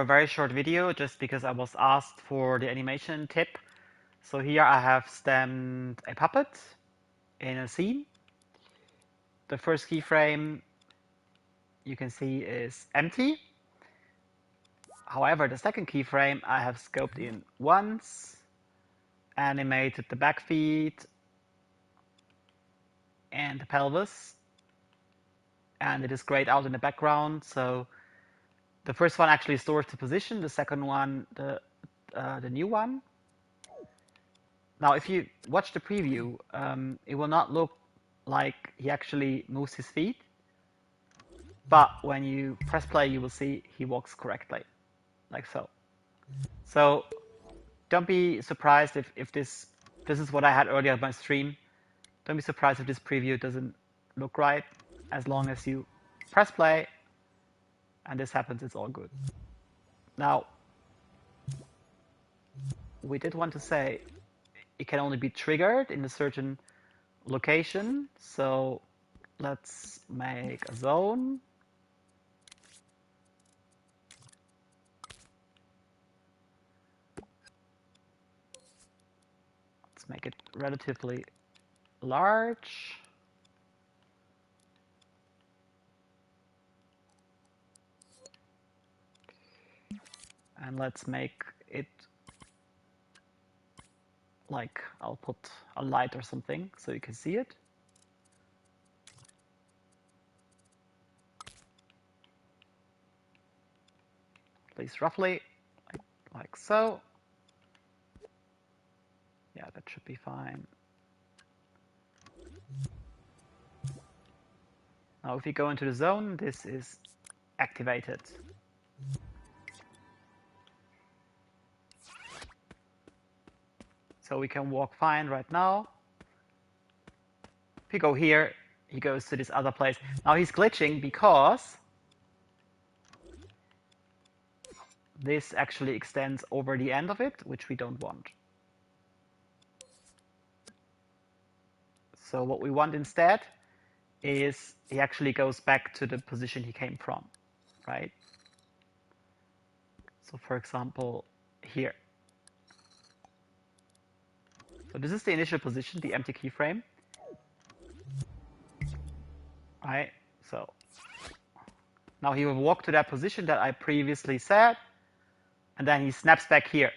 a very short video just because I was asked for the animation tip. So here I have stamped a puppet in a scene. The first keyframe you can see is empty. However, the second keyframe I have scoped in once, animated the back feet and the pelvis, and it is grayed out in the background. So the first one actually stores the position, the second one the new one. Now, if you watch the preview, it will not look like he actually moves his feet, but when you press play, you will see he walks correctly, like so. So don't be surprised if this is what I had earlier on my stream. Don't be surprised if this preview doesn't look right. As long as you press play and this happens, it's all good. Now, we did want to say it can only be triggered in a certain location. So let's make a zone. Let's make it relatively large. And let's make it like, I'll put a light or something so you can see it. At least roughly, like so. Yeah, that should be fine. Now, if you go into the zone, this is activated. So we can walk fine right now. If you go here, he goes to this other place. Now he's glitching because this actually extends over the end of it, which we don't want. So what we want instead is he actually goes back to the position he came from, right? So for example, here. So this is the initial position, the empty keyframe. Right? So now he will walk to that position that I previously said, and then he snaps back here.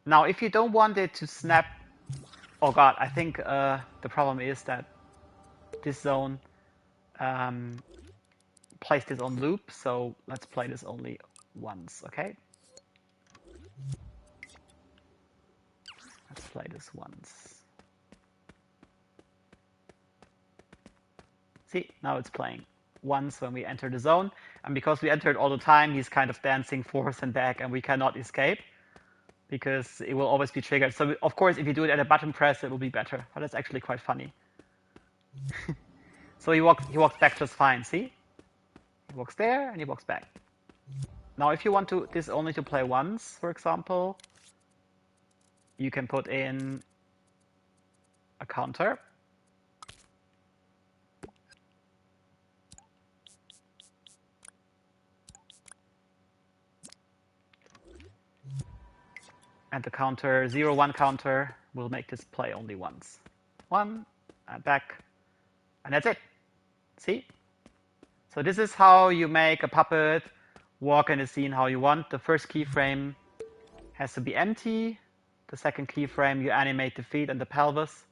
Now, if you don't want it to snap, oh god, I think the problem is that this zone plays this on loop, so let's play this only once, okay? Let's play this once. See, now it's playing once when we enter the zone, and because we enter it all the time, he's kind of dancing forth and back, and we cannot escape because it will always be triggered. So of course, if you do it at a button press, it will be better, but it's actually quite funny. So he walks back just fine, see? He walks there and he walks back. Now, if you want this only to play once, for example, you can put in a counter. And the counter, 0-1 counter, will make this play only once. 1, and back, and that's it. See? So this is how you make a puppet walk in a scene how you want. The first keyframe has to be empty. The second keyframe, you animate the feet and the pelvis,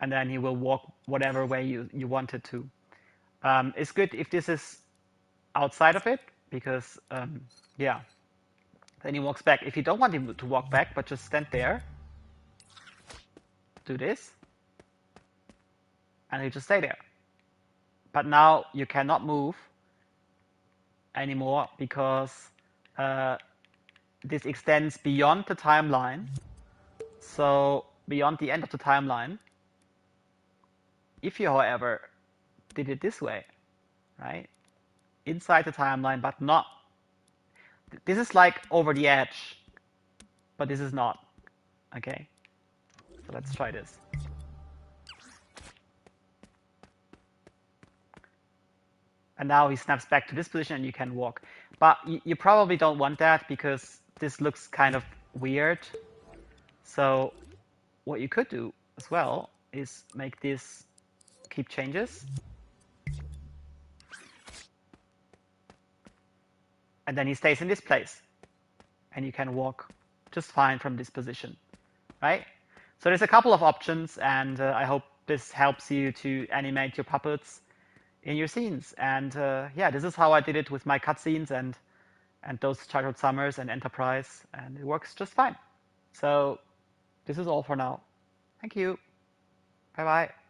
and then he will walk whatever way you want it to. It's good if this is outside of it, because, yeah, then he walks back. If you don't want him to walk back, but just stand there, do this, and he'll just stay there. But now you cannot move anymore because this extends beyond the timeline. So beyond the end of the timeline. If you, however, did it this way, right? Inside the timeline, but not. This is like over the edge, but this is not. Okay? So let's try this. And now he snaps back to this position and you can walk. But you probably don't want that because this looks kind of weird. So what you could do as well is make this keep changes. And then he stays in this place. And you can walk just fine from this position, right? So there's a couple of options, and I hope this helps you to animate your puppets in your scenes. And yeah, this is how I did it with my cutscenes and those Childhood Summers and Enterprise, and it works just fine. So this is all for now. Thank you. Bye bye.